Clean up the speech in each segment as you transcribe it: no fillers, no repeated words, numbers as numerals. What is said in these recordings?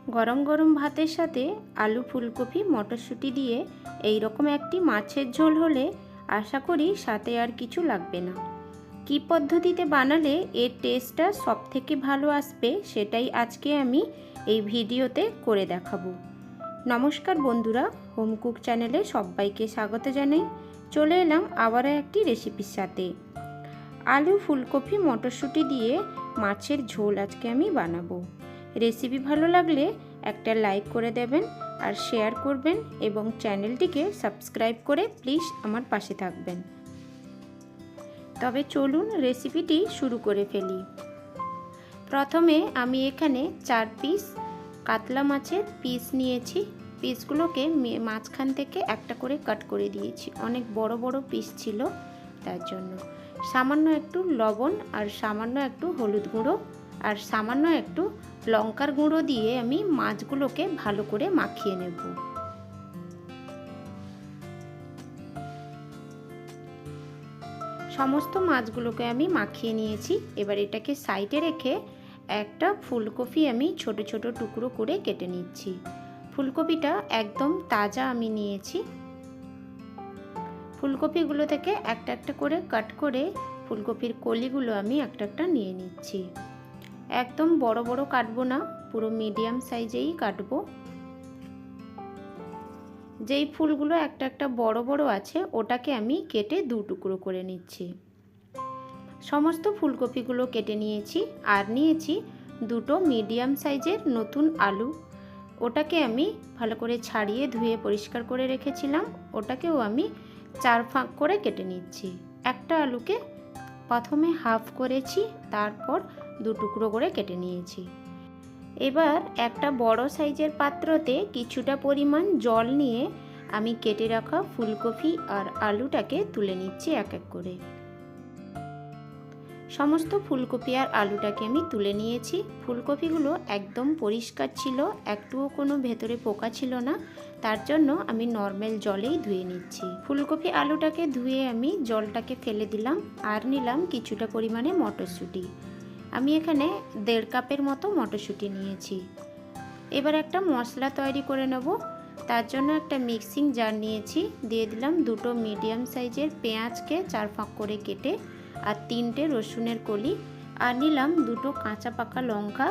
গরম গরম ভাতের সাথে আলু ফুলকপি মটরশুঁটি দিয়ে এই রকম একটি মাছের ঝোল হলে আশা করি সাথে আর কিছু লাগবে না। কী পদ্ধতিতে বানালে এর টেস্টটা সবথেকে ভালো আসবে সেটাই আজকে আমি এই ভিডিওতে করে দেখাবো। নমস্কার বন্ধুরা, হোম কুক চ্যানেলে সবাইকে স্বাগত জানাই। চলে এলাম আবারও একটি রেসিপির সাথে। আলু ফুলকপি মটরশুঁটি দিয়ে মাছের ঝোল আজকে আমি বানাবো। রেসিপি ভালো লাগলে একটা লাইক করে দেবেন আর শেয়ার করবেন এবং চ্যানেলটিকে সাবস্ক্রাইব করে প্লিজ আমার পাশে থাকবেন। তবে চলুন রেসিপিটি শুরু করে ফেলি। প্রথমে আমি এখানে 4 পিস কাতলা মাছের পিস নিয়েছি। পিসগুলোকে মাঝখান থেকে একটা করে কাট করে দিয়েছি, অনেক বড় বড় পিস ছিল তার জন্য। সামান্য একটু লবণ আর সামান্য একটু হলুদ গুঁড়ো আর সামান্য একটু লঙ্কার গুঁড়ো দিয়ে আমি মাছগুলোকে ভালো করে মাখিয়ে নেব। সমস্ত মাছগুলোকে আমি মাখিয়ে নিয়েছি। এবার এটাকে সাইডে রেখে একটা ফুলকপি আমি ছোট ছোট টুকরো করে কেটে নিচ্ছি। ফুলকপিটা একদম তাজা আমি নিয়েছি। ফুলকপিগুলো থেকে একটা একটা করে কাট করে ফুলকপির কলিগুলো আমি একটা একটা নিয়ে নিচ্ছি। একদম বড় বড় কাটবো না, পুরো মিডিয়াম সাইজেই কাটবো। যেই ফুলগুলো একটা একটা বড় বড় আছে ওটাকে আমি কেটে 2 টুকরো করে নিচ্ছি। সমস্ত ফুলকপিগুলো কেটে নিয়েছি। আর নিয়েছি 2টো মিডিয়াম সাইজের নতুন আলু। ওটাকে আমি ভালো করে ছাড়িয়ে ধুয়ে পরিষ্কার করে রেখেছিলাম। ওটাকেও আমি 4 ফাঁক করে কেটে নিচ্ছি। একটা আলুকে প্রথমে হাফ করেছি, তারপর 2 টুকরো করে কেটে নিয়েছি। এবার একটা বড় সাইজের পাত্রতে কিছুটা পরিমাণ জল নিয়ে আমি কেটে রাখা ফুলকপি আর আলুটাকে তুলে নিচ্ছি এক এক করে। সমস্ত ফুলকপি আর আলুটাকে আমি তুলে নিয়েছি। ফুলকপিগুলো একদম পরিষ্কার ছিল, একটুও কোনো ভেতরে পোকা ছিল না, তার জন্য আমি নর্মাল জলেই ধুয়ে নিচ্ছি। ফুলকপি আলুটাকে ধুয়ে আমি জলটাকে ফেলে দিলাম। আর নিলাম কিছুটা পরিমাণে মটরশুঁটি। আমি এখানে 1.5 কাপের মতো মটরশুঁটি নিয়েছি। এবার একটা মশলা তৈরি করে নেব। তার জন্য একটা মিক্সিং জার নিয়েছি। দিয়ে দিলাম 2টো মিডিয়াম সাইজের পেঁয়াজকে 4 ফাঁক করে কেটে আর 3টে রসুনের কলি। আর নিলাম 2টো কাঁচা পাকা লঙ্কা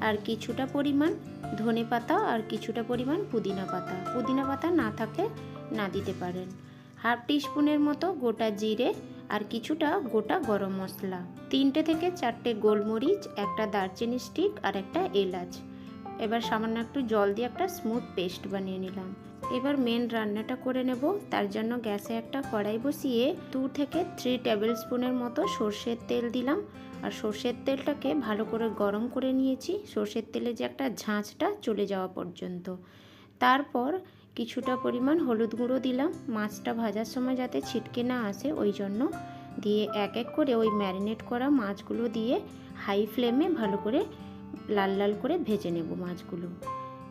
আর কিছুটা পরিমাণ ধনে পাতা আর কিছুটা পরিমাণ পুদিনা পাতা। পুদিনা পাতা না থাকলে না দিতে পারেন। হাফ টিস্পুনের মতো গোটা জিরে আর কিছুটা গোটা গরম মশলা, 3টে থেকে 4টে গোলমরিচ, একটা দারচিনি স্টিক আর একটা এলাচ। এবার সামান্য একটু জল দিয়ে একটা স্মুথ পেস্ট বানিয়ে নিলাম। এবার মেন রান্নাটা করে নেব। তার জন্য গ্যাসে একটা কড়াই বসিয়ে 2 থেকে 3 টেবিল স্পুনের মতো সর্ষের তেল দিলাম। আর সর্ষের তেলটাকে ভালো করে গরম করে নিয়েছি, সর্ষের তেলে যে একটা ঝাঁঝটা চলে যাওয়া পর্যন্ত। তারপর কিছুটা পরিমাণ হলুদ গুঁড়ো দিলাম, মাছটা ভাজার সময় যাতে ছিটকে না আসে ওই জন্য। দিয়ে এক এক করে ওই ম্যারিনেট করা মাছগুলো দিয়ে হাই ফ্লেমে ভালো করে লাল লাল করে ভেজে নেব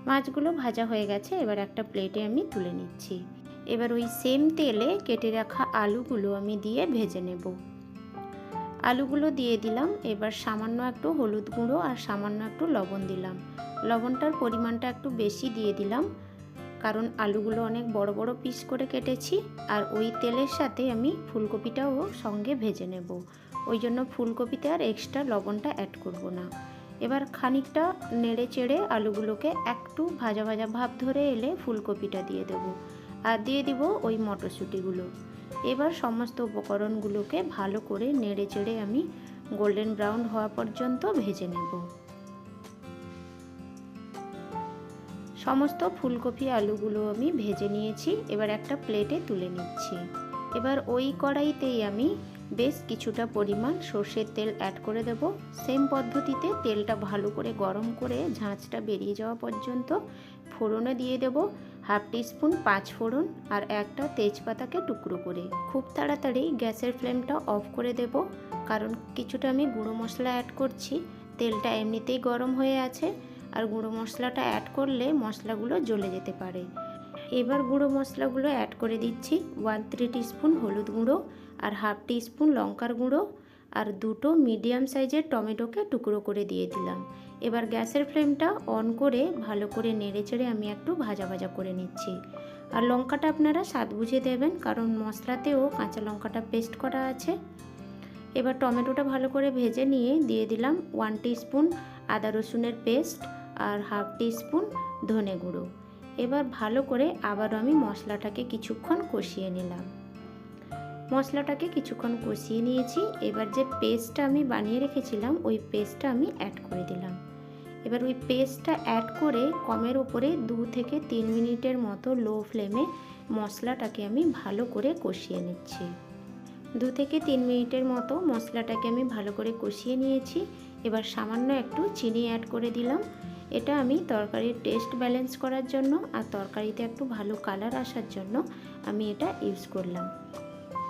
মাছগুলো ভাজা হয়ে গেছে। এবার একটা প্লেটে আমি তুলে নিচ্ছি। এবার ওই সেম তেলে কেটে রাখা আলুগুলো আমি দিয়ে ভেজে নেব। আলুগুলো দিয়ে দিলাম। এবার সামান্য একটু হলুদ গুঁড়ো আর সামান্য একটু লবণ দিলাম। লবণটার পরিমাণটা একটু বেশি দিয়ে দিলাম, কারণ আলুগুলো অনেক বড় বড় পিস করে কেটেছি। আর ওই তেলের সাথে আমি ফুলকপিটাও সঙ্গে ভেজে নেব, ওই জন্য ফুলকপিতে আর এক্সট্রা লবণটা অ্যাড করব না। এবার খানিকটা নেড়ে চেড়ে আলুগুলোকে একটু ভাজা ভাজা ভাব ধরে এলে ফুলকপিটা দিয়ে দেব আর দিয়ে দিব ওই মটরশুঁটিগুলো। এবার সমস্ত উপকরণগুলোকে ভালো করে নেড়ে চেড়ে আমি গোল্ডেন ব্রাউন হওয়া পর্যন্ত ভেজে নেব। সমস্ত ফুলকপি আলুগুলো আমি ভেজে নিয়েছি। এবার একটা প্লেটে তুলে নিচ্ছি। এবার ওই কড়াইতেই আমি বেশ কিছুটা পরিমাণ সর্ষের তেল অ্যাড করে দেব। সেম পদ্ধতিতে তেলটা ভালো করে গরম করে ঝাঁঝটা বেরিয়ে যাওয়া পর্যন্ত ফোড়নে দিয়ে দেব হাফ টিস্পুন 5 ফোড়ন আর একটা তেজপাতাকে টুকরো করে। খুব তাড়াতাড়ি গ্যাসের ফ্লেমটা অফ করে দেব, কারণ কিছুটা আমি গুঁড়ো মশলা অ্যাড করছি। তেলটা এমনিতেই গরম হয়ে আছে, আর গুঁড়ো মশলাটা অ্যাড করলে মশলাগুলো জ্বলে যেতে পারে। এবার গুঁড়ো মশলাগুলো অ্যাড করে দিচ্ছি। 1-3 টিস্পুন হলুদ গুঁড়ো আর হাফ টিস্পুন লঙ্কার গুঁড়ো আর দুটো মিডিয়াম সাইজের টমেটোকে টুকরো করে দিয়ে দিলাম। এবার গ্যাসের ফ্লেমটা অন করে ভালো করে নেড়েচেড়ে আমি একটু ভাজা ভাজা করে নিচ্ছি। আর লঙ্কাটা আপনারা স্বাদ বুঝে দেবেন, কারণ মশলাতেও কাঁচা লঙ্কাটা পেস্ট করা আছে। এবার টমেটোটা ভালো করে ভেজে নিয়ে দিয়ে দিলাম 1 টিস্পুন আদা রসুনের পেস্ট আর হাফ টিস্পুন ধনে গুঁড়ো। এবার ভালো করে আবারও আমি মশলাটাকে কিছুক্ষণ কষিয়ে নিলাম। মশলাটাকে কিছুক্ষণ কষিয়ে নিয়েছি। এবার যে পেস্টটা আমি বানিয়ে রেখেছিলাম ওই পেস্টটা আমি অ্যাড করে দিলাম। এবার ওই পেস্টটা অ্যাড করে কমের ওপরে 2 থেকে 3 মিনিটের মতো লো ফ্লেমে মশলাটাকে আমি ভালো করে কষিয়ে নিচ্ছি। 2 থেকে 3 মিনিটের মতো মশলাটাকে আমি ভালো করে কষিয়ে নিয়েছি। এবার সামান্য একটু চিনি অ্যাড করে দিলাম। এটা আমি তরকারির টেস্ট ব্যালেন্স করার জন্য আর তরকারিতে একটু ভালো কালার আসার জন্য আমি এটা ইউজ করলাম।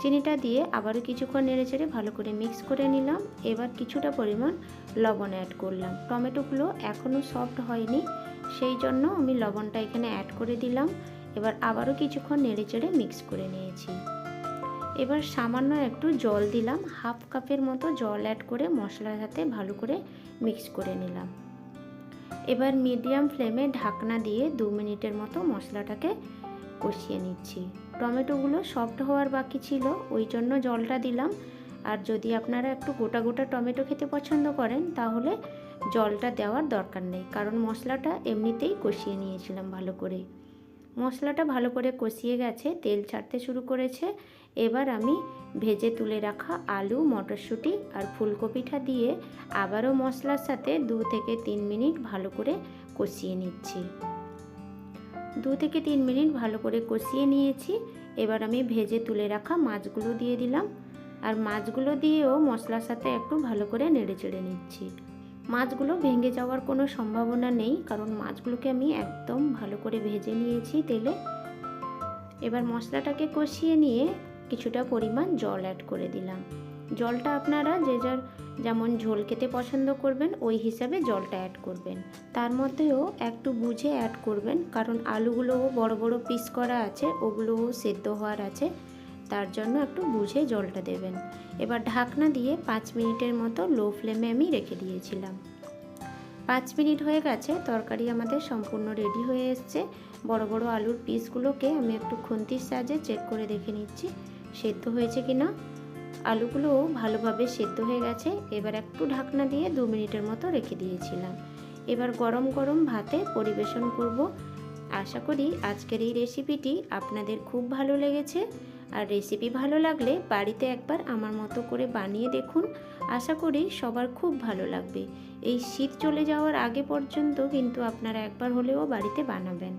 চিনিটা দিয়ে আবারও কিছুক্ষণ নেড়েচেড়ে ভালো করে মিক্স করে নিলাম। এবার কিছুটা পরিমাণ লবণ অ্যাড করলাম। টমেটোগুলো এখনও সফট হয়নি, সেই জন্য আমি লবণটা এখানে অ্যাড করে দিলাম। এবার আবারও কিছুক্ষণ নেড়েচেড়ে মিক্স করে নিয়েছি। এবার সামান্য একটু জল দিলাম, হাফ কাপের মতো জল অ্যাড করে মশলার সাথে ভালো করে মিক্স করে নিলাম। এবার মিডিয়াম ফ্লেমে ঢাকনা দিয়ে 2 মিনিটের মতো মশলাটাকে কষিয়ে নিচ্ছি। টমেটোগুলো সফট হওয়ার বাকি ছিল, ওই জন্য জলটা দিলাম। আর যদি আপনারা একটু গোটা গোটা টমেটো খেতে পছন্দ করেন তাহলে জলটা দেওয়ার দরকার নেই, কারণ মশলাটা এমনিতেই কষিয়ে নিয়েছিলাম ভালো করে। মশলাটা ভালো করে কষিয়ে গেছে, তেল ছাড়তে শুরু করেছে। এবার আমি ভেজে তুলে রাখা আলু, মটরশুঁটি আর ফুলকপিটা দিয়ে আবারও মশলার সাথে 2 থেকে 3 মিনিট ভালো করে কষিয়ে নিচ্ছি। 2 থেকে 3 মিনিট ভালো করে কষিয়ে নিয়েছি। এবার আমি ভেজে তুলে রাখা মাছগুলো দিয়ে দিলাম, আর মাছগুলো দিয়েও মশলার সাথে একটু ভালো করে নেড়েচেড়ে নিচ্ছি। মাছগুলো ভেঙে যাওয়ার কোনো সম্ভাবনা নেই, কারণ মাছগুলোকে আমি একদম ভালো করে ভেজে নিয়েছি তেলে। এবার মশলাটাকে কষিয়ে নিয়ে কিছুটা পরিমাণ জল অ্যাড করে দিলাম। জলটা আপনারা যে যার যেমন ঝোল খেতে পছন্দ করবেন ওই হিসাবে জলটা অ্যাড করবেন। তার মধ্যেও একটু বুঝে অ্যাড করবেন, কারণ আলুগুলোও বড় বড় পিস করা আছে, ওগুলোও সেদ্ধ হওয়ার আছে, তার জন্য একটু বুঝে জলটা দেবেন। এবার ঢাকনা দিয়ে 5 মিনিটের মতো লো ফ্লেমে আমি রেখে দিয়েছিলাম। 5 মিনিট হয়ে গেছে, তরকারি আমাদের সম্পূর্ণ রেডি হয়ে এসছে। বড় বড় আলুর পিসগুলোকে আমি একটু খুন্তির সাহায্যে চেক করে দেখে নিচ্ছি সেদ্ধ হয়েছে কিনা। আলুগুলোও ভালোভাবে সেদ্ধ হয়ে গেছে। এবার একটু ঢাকনা দিয়ে 2 মিনিটের মতো রেখে দিয়েছিলাম। এবার গরম গরম ভাতে পরিবেশন করব। আশা করি আজকের এই রেসিপিটি আপনাদের খুব ভালো লেগেছে। আর রেসিপি ভালো লাগলে বাড়িতে একবার আমার মতো করে বানিয়ে দেখুন, আশা করি সবার খুব ভালো লাগবে। এই শীত চলে যাওয়ার আগে পর্যন্ত কিন্তু আপনারা একবার হলেও বাড়িতে বানাবেন।